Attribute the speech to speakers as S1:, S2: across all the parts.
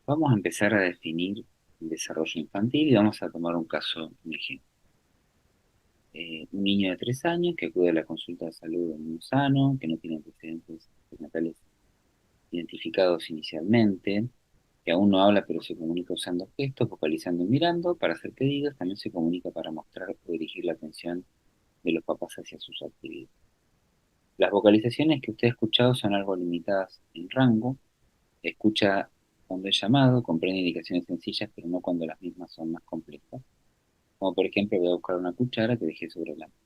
S1: Vamos a empezar a definir el desarrollo infantil y vamos a tomar un ejemplo. Un niño de 3 años que acude a la consulta de salud de un sano, que no tiene antecedentes prenatales identificados inicialmente, que aún no habla pero se comunica usando gestos, vocalizando y mirando para hacer pedidos, también se comunica para mostrar o dirigir la atención de los papás hacia sus actividades. Las vocalizaciones que usted ha escuchado son algo limitadas en rango, escucha cuando es llamado, comprende indicaciones sencillas, pero no cuando las mismas son más complejas. Como por ejemplo, voy a buscar una cuchara que dejé sobre la mesa.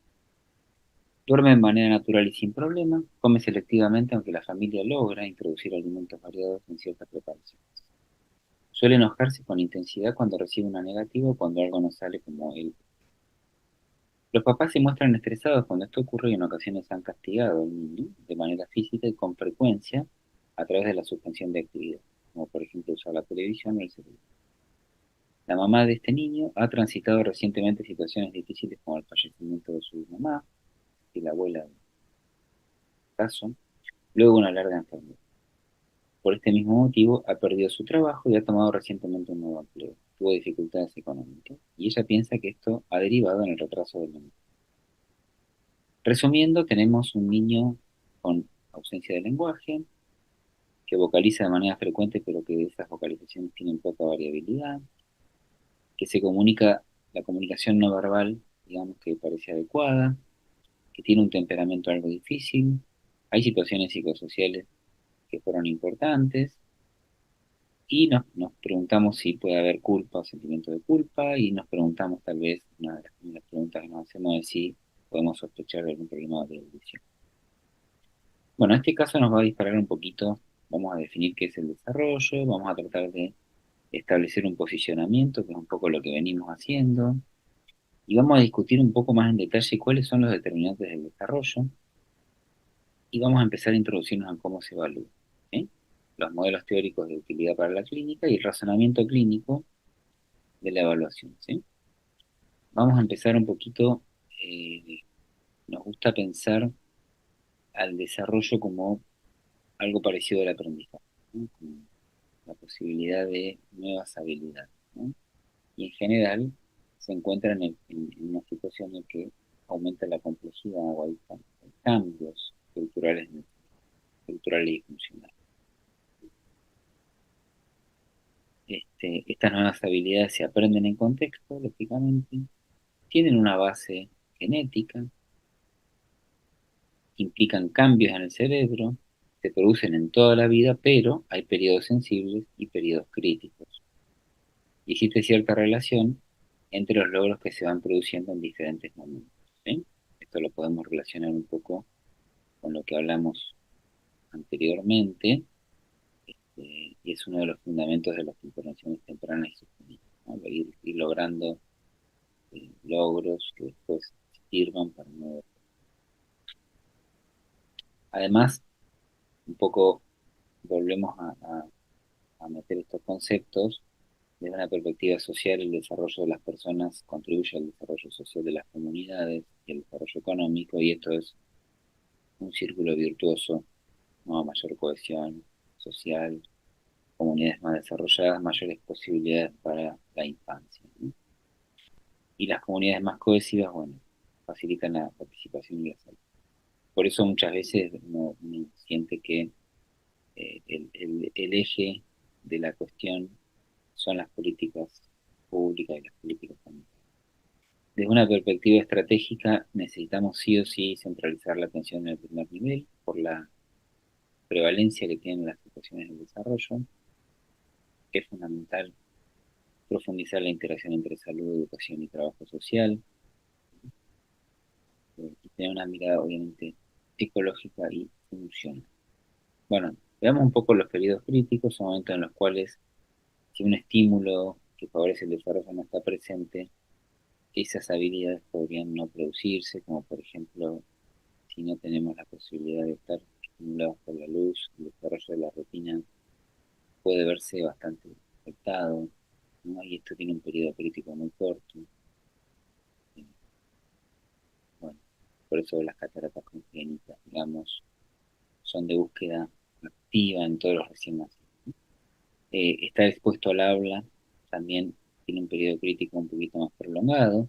S1: Duerme de manera natural y sin problema, come selectivamente aunque la familia logra introducir alimentos variados en ciertas preparaciones. Suele enojarse con intensidad cuando recibe una negativa o cuando algo no sale como él. Los papás se muestran estresados cuando esto ocurre y en ocasiones han castigado al niño de manera física y con frecuencia a través de la suspensión de actividad, como por ejemplo usar la televisión o el celular. La mamá de este niño ha transitado recientemente situaciones difíciles como el fallecimiento de su mamá y la abuela del caso, luego una larga enfermedad. Por este mismo motivo ha perdido su trabajo y ha tomado recientemente un nuevo empleo. Tuvo dificultades económicas y ella piensa que esto ha derivado en el retraso del niño. Resumiendo, tenemos un niño con ausencia de lenguaje, que vocaliza de manera frecuente pero que esas vocalizaciones tienen poca variabilidad, que se comunica, la comunicación no verbal, digamos que parece adecuada, que tiene un temperamento algo difícil, hay situaciones psicosociales que fueron importantes y nos preguntamos si puede haber culpa o sentimiento de culpa y nos preguntamos tal vez, una de las primeras preguntas que nos hacemos es si podemos sospechar de algún problema de audición. Bueno, este caso nos va a disparar un poquito, vamos a definir qué es el desarrollo, vamos a tratar de establecer un posicionamiento, que es un poco lo que venimos haciendo, y vamos a discutir un poco más en detalle cuáles son los determinantes del desarrollo, y vamos a empezar a introducirnos en cómo se evalúa, ¿sí? Los modelos teóricos de utilidad para la clínica y el razonamiento clínico de la evaluación, ¿sí? Vamos a empezar un poquito, eh, nos gusta pensar al desarrollo como algo parecido al aprendizaje, ¿no? Como la posibilidad de nuevas habilidades, ¿no? Y en general se encuentra en una situación en que aumenta la complejidad o hay cambios culturales y funcionales. Estas nuevas habilidades se aprenden en contexto, lógicamente, tienen una base genética, implican cambios en el cerebro, se producen en toda la vida, pero hay periodos sensibles y periodos críticos. Y existe cierta relación entre los logros que se van produciendo en diferentes momentos, ¿sí? Esto lo podemos relacionar un poco con lo que hablamos anteriormente, y es uno de los fundamentos de las intervenciones tempranas y sostenidas, ¿no? Ir logrando logros que después sirvan para nuevos. Además, un poco volvemos a meter estos conceptos desde una perspectiva social. El desarrollo de las personas contribuye al desarrollo social de las comunidades y al desarrollo económico, y esto es un círculo virtuoso, ¿no? Mayor cohesión social, comunidades más desarrolladas, mayores posibilidades para la infancia, ¿no? Y las comunidades más cohesivas, bueno, facilitan la participación y la salud. Por eso muchas veces uno siente que el eje de la cuestión son las políticas públicas y las políticas familiares. Desde una perspectiva estratégica, necesitamos sí o sí centralizar la atención en el primer nivel por la prevalencia que tienen las situaciones de desarrollo, que es fundamental profundizar la interacción entre salud, educación y trabajo social, y tener una mirada obviamente ecológica y funcional. Bueno, veamos un poco los periodos críticos, son momentos en los cuales si un estímulo que favorece el desarrollo no está presente, esas habilidades podrían no producirse, como por ejemplo si no tenemos la posibilidad de estar estimulados por la luz, el desarrollo de la retina puede verse bastante afectado, ¿no? Y esto tiene un periodo crítico muy corto. eh, Bueno, por eso las cataratas congénitas, digamos, son de búsqueda activa en todos los recién nacidos. Estar expuesto al habla también tiene un periodo crítico un poquito más prolongado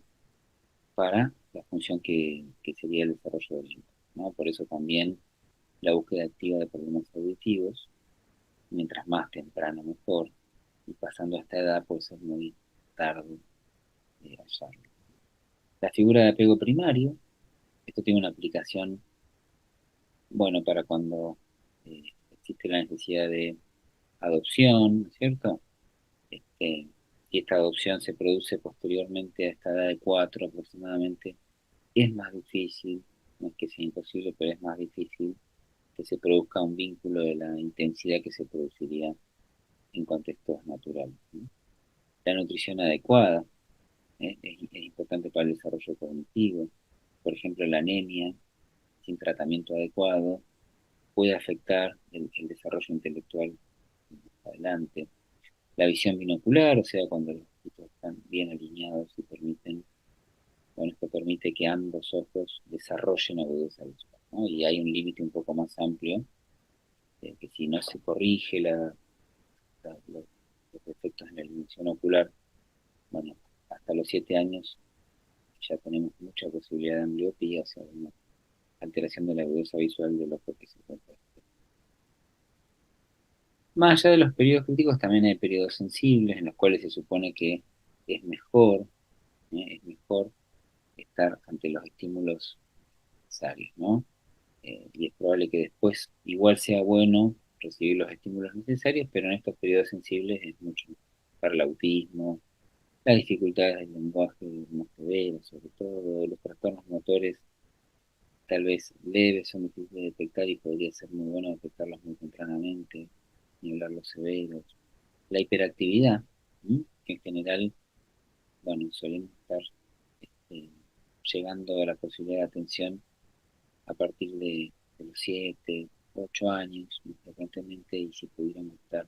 S1: para la función que sería el desarrollo del lenguaje, ¿no? Por eso también la búsqueda activa de problemas auditivos, mientras más temprano mejor, y pasando a esta edad puede ser muy tarde hallarlo. La figura de apego primario, esto tiene una aplicación, bueno, para cuando eh, existe la necesidad de adopción, ¿no es cierto? Si esta adopción se produce posteriormente a esta edad de 4 aproximadamente, es más difícil, no es que sea imposible, pero es más difícil que se produzca un vínculo de la intensidad que se produciría en contextos naturales, ¿no? La nutrición adecuada es importante para el desarrollo cognitivo. Por ejemplo, la anemia sin tratamiento adecuado puede afectar el desarrollo intelectual más adelante. La visión binocular, o sea, cuando los ojitos están bien alineados y permiten, bueno, esto permite que ambos ojos desarrollen agudeza visual, ¿no? Y hay un límite un poco más amplio, que si no se corrige los defectos en la iluminación ocular, bueno, hasta los 7 años ya tenemos mucha posibilidad de ambliopía, o sea, una alteración de la agudeza visual del ojo que se encuentra. Más allá de los periodos críticos, también hay periodos sensibles en los cuales se supone que es mejor, es mejor estar ante los estímulos necesarios, ¿no? Y es probable que después igual sea bueno recibir los estímulos necesarios, pero en estos periodos sensibles es mucho mejor. Para el autismo, las dificultades del lenguaje más severas, sobre todo los trastornos motores tal vez leves son difíciles de detectar y podría ser muy bueno detectarlos muy tempranamente, ni hablar los severos. La hiperactividad, ¿m? Que en general, bueno, solemos estar eh, llegando a la posibilidad de atención a partir de los 7, 8 años, muy frecuentemente, y si pudiéramos estar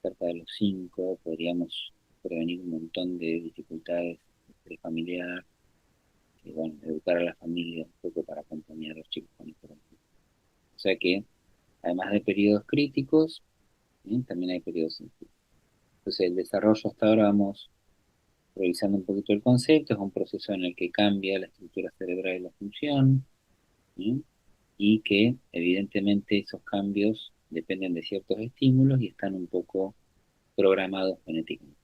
S1: cerca de los 5 podríamos prevenir un montón de dificultades de estrés familiar, y bueno, educar a la familia un poco para acompañar a los chicos con hiperactividad. O sea que, además de periodos críticos, también hay periodos sensibles. Entonces, el desarrollo hasta ahora vamos revisando un poquito el concepto, es un proceso en el que cambia la estructura cerebral y la función, ¿sí? Y que evidentemente esos cambios dependen de ciertos estímulos y están un poco programados genéticamente.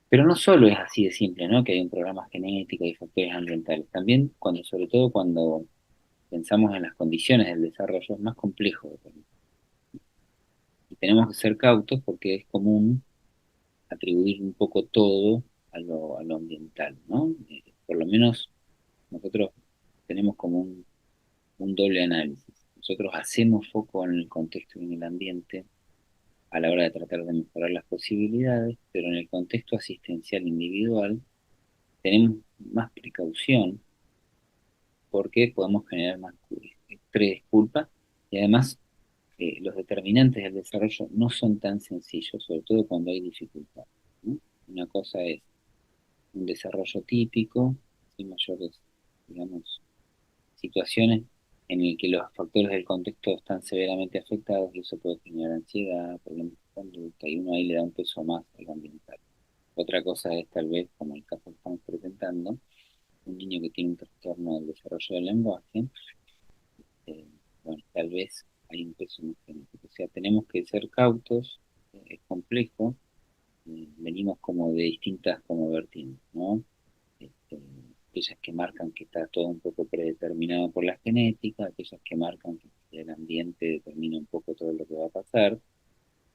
S1: Pero no solo es así de simple, ¿no? Que hay un programa genético y factores ambientales. También, sobre todo cuando pensamos en las condiciones del desarrollo, es más complejo de tener. Y tenemos que ser cautos porque es común atribuir un poco todo a lo ambiental, ¿no? Por lo menos nosotros tenemos como un doble análisis. Nosotros hacemos foco en el contexto y en el ambiente a la hora de tratar de mejorar las posibilidades, pero en el contexto asistencial individual tenemos más precaución porque podemos generar más estrés, culpa, y además los determinantes del desarrollo no son tan sencillos, sobre todo cuando hay dificultad, ¿no? Una cosa es un desarrollo típico, sin mayores, digamos, situaciones en el que los factores del contexto están severamente afectados y eso puede generar ansiedad, problemas de conducta, y uno ahí le da un peso más al ambiental. Otra cosa es tal vez, como el caso que estamos presentando, un niño que tiene un trastorno del desarrollo del lenguaje, eh, bueno, tal vez hay un peso más genético. O sea, tenemos que ser cautos, es complejo, venimos como de distintas como vertientes, ¿no? Aquellas que marcan que está todo un poco predeterminado por la genética, aquellas que marcan que el ambiente determina un poco todo lo que va a pasar,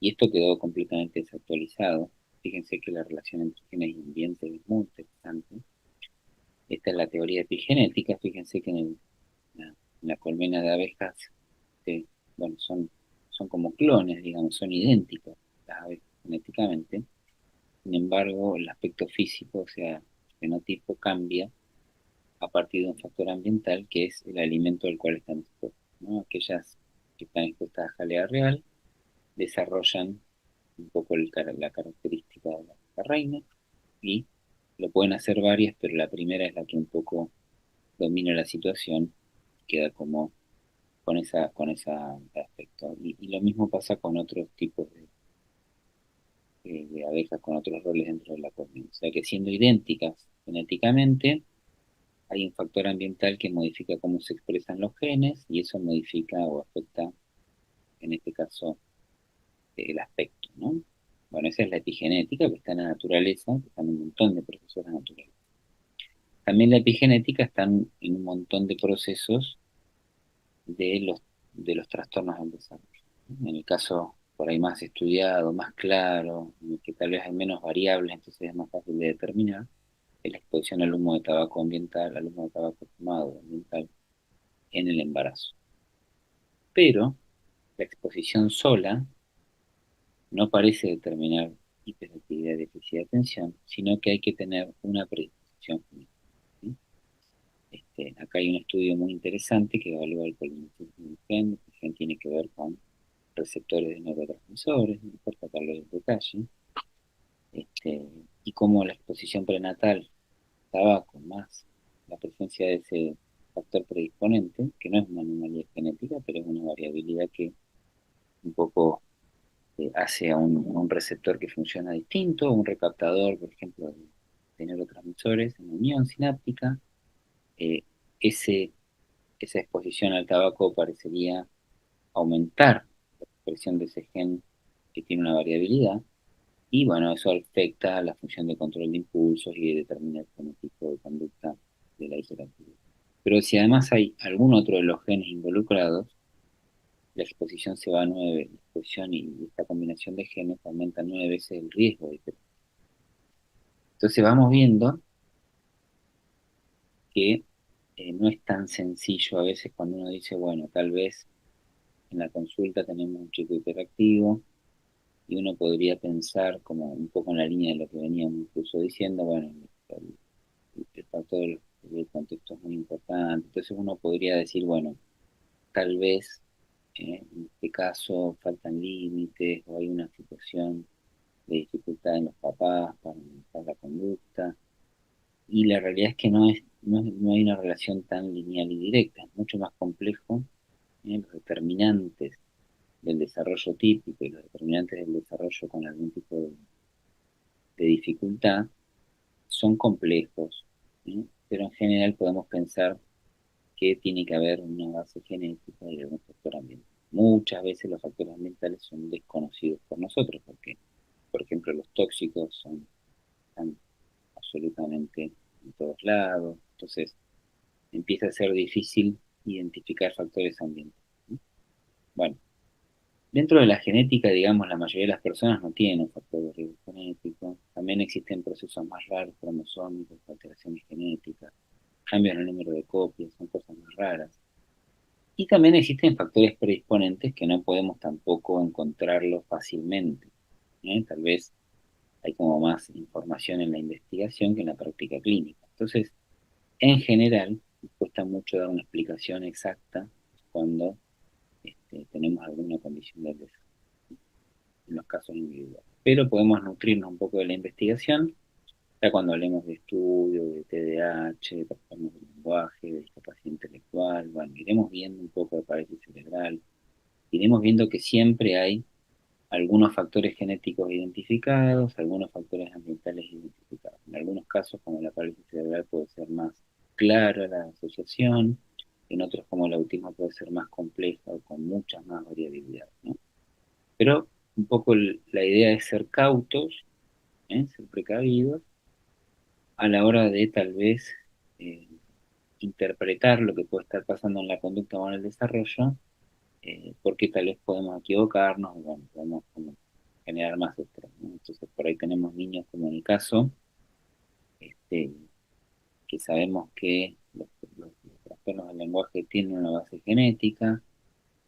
S1: y esto quedó completamente desactualizado. Fíjense que la relación entre genes y ambiente es muy interesante. Esta es la teoría epigenética. Fíjense que en la colmena de abejas, que, bueno, son como clones, digamos, son idénticos las abejas genéticamente. Sin embargo, el aspecto físico, o sea, el fenotipo cambia a partir de un factor ambiental que es el alimento al cual están expuestos, ¿no? Aquellas que están expuestas a jalea real desarrollan un poco la característica de la reina y lo pueden hacer varias, pero la primera es la que un poco domina la situación, queda como con esa aspecto. Y lo mismo pasa con otros tipos de abejas con otros roles dentro de la colonia. O sea que siendo idénticas genéticamente, hay un factor ambiental que modifica cómo se expresan los genes y eso modifica o afecta, en este caso, el aspecto, ¿no? Bueno, esa es la epigenética que está en la naturaleza, que está en un montón de procesos naturales. También la epigenética está en un montón de procesos de los trastornos del desarrollo. En el caso por ahí más estudiado, más claro, en el que tal vez hay menos variables, entonces es más fácil de determinar, es la exposición al humo de tabaco ambiental, al humo de tabaco fumado ambiental en el embarazo. Pero la exposición sola no parece determinar hiperactividad y déficit de atención, sino que hay que tener una predisposición genética, ¿sí? Acá hay un estudio muy interesante que evalúa el polimorfismo del gen. El gen tiene que ver con receptores de neurotransmisores, no importa tal vez el detalle, y cómo la exposición prenatal, tabaco, más la presencia de ese factor predisponente, que no es una anomalía genética, pero es una variabilidad que un poco hace a un receptor que funciona distinto, un recaptador, por ejemplo, de neurotransmisores en unión sináptica, eh, ese, esa exposición al tabaco parecería aumentar la expresión de ese gen que tiene una variabilidad, y bueno, eso afecta la función de control de impulsos y determina el tipo de conducta de la hiperactividad. Pero si además hay algún otro de los genes involucrados, la exposición se va a 9, la exposición y esta combinación de genes aumenta 9 veces el riesgo de hiperactividad. Entonces vamos viendo que no es tan sencillo a veces cuando uno dice, bueno, tal vez en la consulta tenemos un chico hiperactivo y uno podría pensar como un poco en la línea de lo que veníamos incluso diciendo, bueno, el factor del contexto es muy importante, entonces uno podría decir, bueno, tal vez en este caso faltan límites o hay una situación de dificultad en los papás para manejar la conducta, y la realidad es que no hay una relación tan lineal y directa, es mucho más complejo. Los determinantes del desarrollo típico y los determinantes del desarrollo con algún tipo de dificultad son complejos, ¿sí? Pero en general podemos pensar que tiene que haber una base genética y algún factor ambiental. Muchas veces los factores ambientales son desconocidos por nosotros, porque, por ejemplo, los tóxicos están absolutamente en todos lados, entonces empieza a ser difícil identificar factores ambientales, ¿no? Bueno, dentro de la genética, digamos, la mayoría de las personas no tienen un factor de riesgo genético. También existen procesos más raros, cromosómicos, alteraciones genéticas, cambios en el número de copias, son cosas más raras. Y también existen factores predisponentes que no podemos tampoco encontrarlos fácilmente, ¿eh? Tal vez hay como más información en la investigación que en la práctica clínica. Entonces, en general, cuesta mucho dar una explicación exacta cuando tenemos alguna condición del desarrollo en los casos individuales. Pero podemos nutrirnos un poco de la investigación, ya cuando hablemos de estudio, de TDAH, de trastornos del lenguaje, de discapacidad intelectual, bueno, iremos viendo un poco de parálisis cerebral, iremos viendo que siempre hay algunos factores genéticos identificados, algunos factores ambientales identificados. En algunos casos, como la parálisis cerebral, puede ser más clara la asociación, en otros, como el autismo, puede ser más compleja o con muchas más variabilidades, ¿no? Pero un poco la idea es ser cautos, ser precavidos a la hora de tal vez eh, interpretar lo que puede estar pasando en la conducta o en el desarrollo, porque tal vez podemos equivocarnos, y bueno, podemos como generar más estrés, ¿no? Entonces por ahí tenemos niños como en el caso, este, que sabemos que los trastornos del lenguaje tienen una base genética,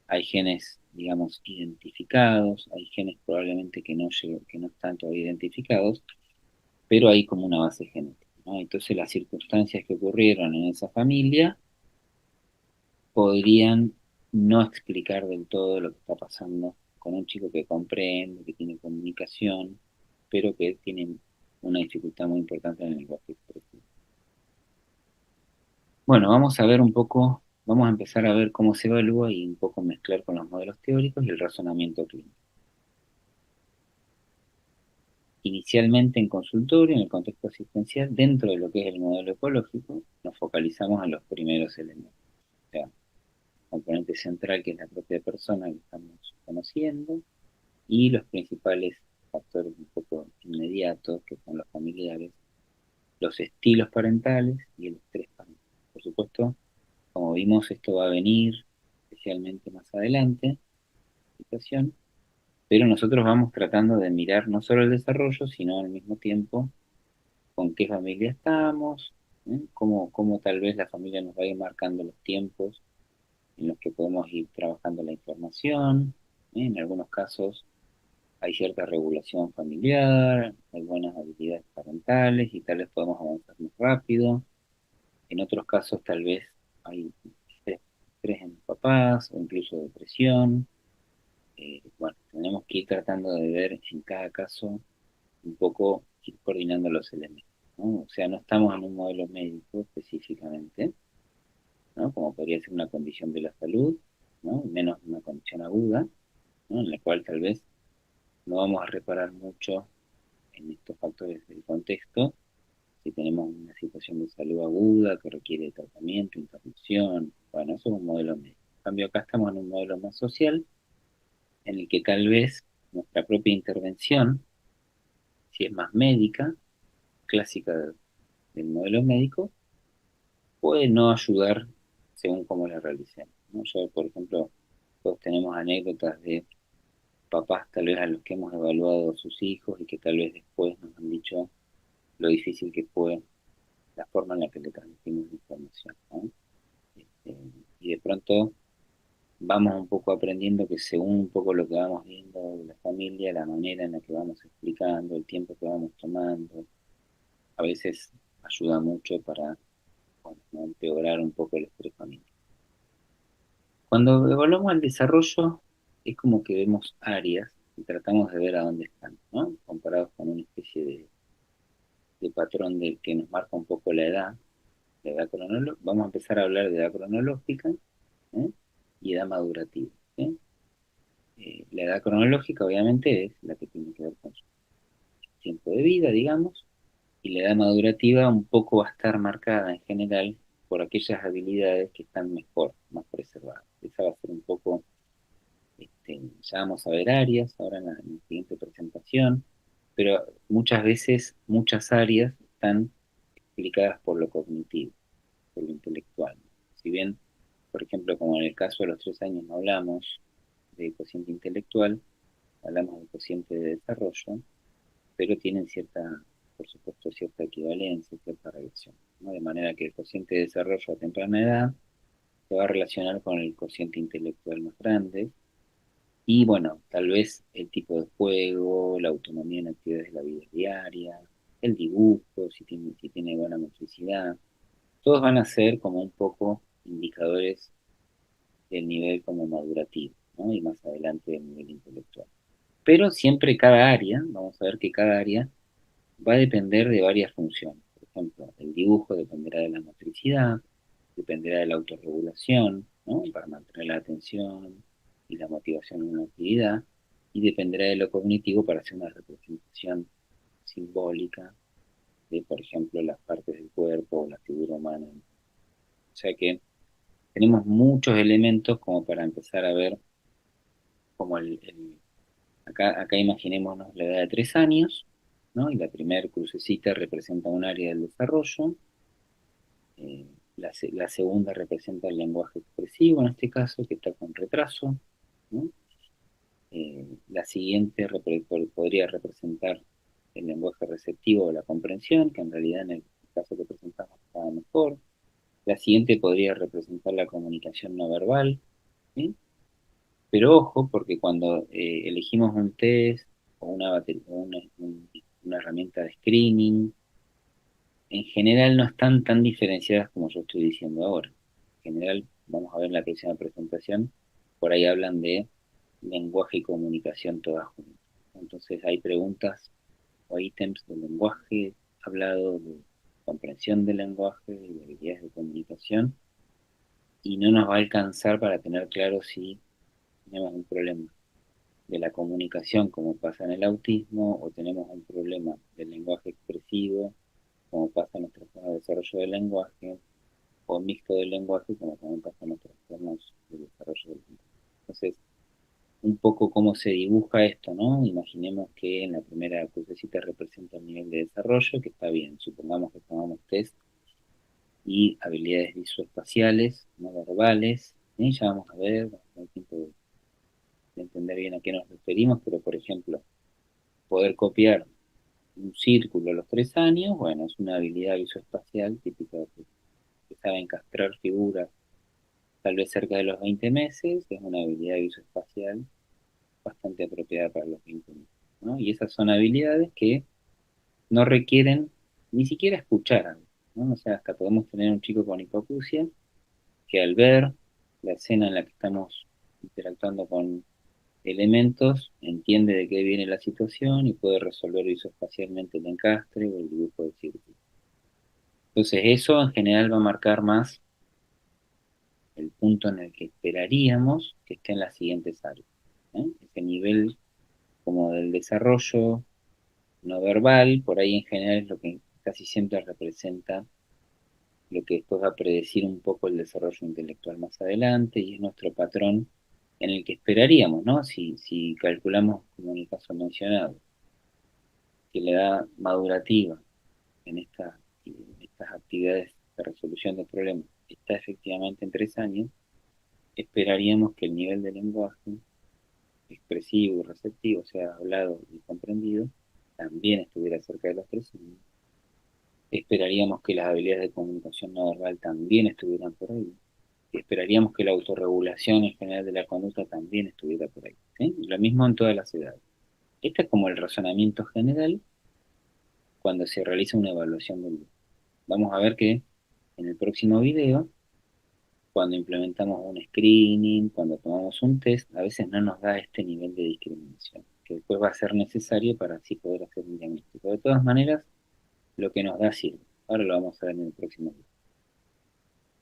S1: hay genes, digamos, identificados, hay genes probablemente que no están todavía identificados, pero hay como una base genética, ¿no? Entonces las circunstancias que ocurrieron en esa familia podrían no explicar del todo lo que está pasando con un chico que comprende, que tiene comunicación, pero que tiene una dificultad muy importante en el lenguaje expresivo. Bueno, vamos a ver un poco, vamos a empezar a ver cómo se evalúa y un poco mezclar con los modelos teóricos y el razonamiento clínico. Inicialmente en consultorio, en el contexto asistencial, dentro de lo que es el modelo ecológico, nos focalizamos en los primeros elementos. O sea, componente central que es la propia persona que estamos conociendo y los principales factores un poco inmediatos que son los familiares, los estilos parentales y el estrés parental. Por supuesto, como vimos, esto va a venir especialmente más adelante, situación, pero nosotros vamos tratando de mirar no solo el desarrollo, sino al mismo tiempo con qué familia estamos, cómo tal vez la familia nos va a ir marcando los tiempos en los que podemos ir trabajando la información. En algunos casos hay cierta regulación familiar, hay buenas habilidades parentales y tal vez podemos avanzar más rápido. En otros casos tal vez hay estrés, estrés en los papás o incluso depresión. Bueno, tenemos que ir tratando de ver en cada caso un poco, ir coordinando los elementos, ¿no? O sea, no estamos en un modelo médico específicamente, ¿no? Como podría ser una condición de la salud, ¿no? Menos una condición aguda, ¿no? En la cual tal vez no vamos a reparar mucho en estos factores del contexto si tenemos una situación de salud aguda que requiere tratamiento, intervención. Bueno, eso es un modelo médico. En cambio, acá estamos en un modelo más social, en el que tal vez nuestra propia intervención, si es más médica, clásica del modelo médico, puede no ayudar según cómo la realicemos, ¿no? Yo, por ejemplo, todos tenemos anécdotas de papás tal vez a los que hemos evaluado a sus hijos y que tal vez después nos han dicho lo difícil que fue la forma en la que le transmitimos la información, ¿no? Este, y de pronto vamos un poco aprendiendo que según un poco lo que vamos viendo de la familia, la manera en la que vamos explicando, el tiempo que vamos tomando, a veces ayuda mucho para, bueno, ¿no?, empeorar un poco el estrés familiar. Cuando evaluamos el desarrollo, es como que vemos áreas y tratamos de ver a dónde están, ¿no? Comparados con una especie de patrón del que nos marca un poco la edad cronológica. Vamos a empezar a hablar de edad cronológica, ¿eh? Y edad madurativa, ¿sí? La edad cronológica, obviamente, es la que tiene que ver con su tiempo de vida, digamos, y la edad madurativa un poco va a estar marcada en general por aquellas habilidades que están mejor, más preservadas. Esa va a ser un poco, ya vamos a ver áreas ahora en la siguiente presentación, pero muchas veces muchas áreas están explicadas por lo cognitivo, por lo intelectual. Si bien, por ejemplo, como en el caso de los 3 años no hablamos de cociente intelectual, hablamos del cociente de desarrollo, pero tienen cierta, por supuesto, cierta equivalencia, cierta relación, ¿no? De manera que el cociente de desarrollo a temprana edad se va a relacionar con el cociente intelectual más grande, y bueno, tal vez el tipo de juego, la autonomía en actividades de la vida diaria, el dibujo, si tiene buena motricidad, todos van a ser como un poco indicadores del nivel como madurativo, ¿no? Y más adelante del nivel intelectual. Pero siempre cada área, vamos a ver que cada área va a depender de varias funciones. Por ejemplo, el dibujo dependerá de la motricidad, dependerá de la autorregulación, ¿no?, para mantener la atención y la motivación en una actividad, y dependerá de lo cognitivo para hacer una representación simbólica de, por ejemplo, las partes del cuerpo o la figura humana. O sea que tenemos muchos elementos como para empezar a ver como acá imaginémonos la edad de 3 años, ¿no? Y la primer crucecita representa un área del desarrollo, eh, la segunda representa el lenguaje expresivo, en este caso, que está con retraso, ¿no? La siguiente podría representar el lenguaje receptivo o la comprensión, que en realidad en el caso que presentamos está mejor. La siguiente podría representar la comunicación no verbal, ¿sí? Pero ojo, porque cuando elegimos un test o una herramienta de screening, en general no están tan diferenciadas como yo estoy diciendo ahora. En general, vamos a ver en la próxima presentación, por ahí hablan de lenguaje y comunicación todas juntas. Entonces hay preguntas o ítems de lenguaje hablado, de comprensión del lenguaje y de habilidades de comunicación, y no nos va a alcanzar para tener claro si tenemos un problema de la comunicación, como pasa en el autismo, o tenemos un problema del lenguaje expresivo, como pasa en los trastornos de desarrollo del lenguaje, o mixto del lenguaje, como también pasa en los trastornos de desarrollo del lenguaje. Entonces, un poco cómo se dibuja esto, ¿no? Imaginemos que en la primera crucecita representa el nivel de desarrollo, que está bien. Supongamos que tomamos test y habilidades visoespaciales, no verbales. ¿Sí? Ya vamos a ver, vamos a tener tiempo de entender bien a qué nos referimos, pero por ejemplo, poder copiar un círculo a los 3 años, bueno, es una habilidad visoespacial típica que sabe encastrar figuras tal vez cerca de los 20 meses, es una habilidad visoespacial bastante apropiada para los 20 meses, ¿no? Y esas son habilidades que no requieren ni siquiera escuchar algo, ¿no? O sea, hasta podemos tener un chico con hipoacusia que al ver la escena en la que estamos interactuando con elementos, entiende de qué viene la situación y puede resolver visoespacialmente el encastre o el dibujo del círculo. Entonces eso en general va a marcar más el punto en el que esperaríamos que esté en las siguientes áreas, ¿eh? Ese nivel como del desarrollo no verbal, por ahí en general es lo que casi siempre representa lo que después va a predecir un poco el desarrollo intelectual más adelante y es nuestro patrón en el que esperaríamos, ¿no? Si calculamos, como en el caso mencionado, que la edad madurativa en estas actividades de resolución de problemas está efectivamente en 3 años, esperaríamos que el nivel de lenguaje expresivo y receptivo, o sea, hablado y comprendido, también estuviera cerca de los 3 años. Esperaríamos que las habilidades de comunicación no verbal también estuvieran por ahí. Esperaríamos que la autorregulación en general de la conducta también estuviera por ahí. ¿Sí? Lo mismo en todas las edades. Este es como el razonamiento general cuando se realiza una evaluación del día. Vamos a ver que en el próximo video, cuando implementamos un screening, cuando tomamos un test, a veces no nos da este nivel de discriminación, que después va a ser necesario para así poder hacer un diagnóstico. De todas maneras, lo que nos da sirve. Ahora lo vamos a ver en el próximo video.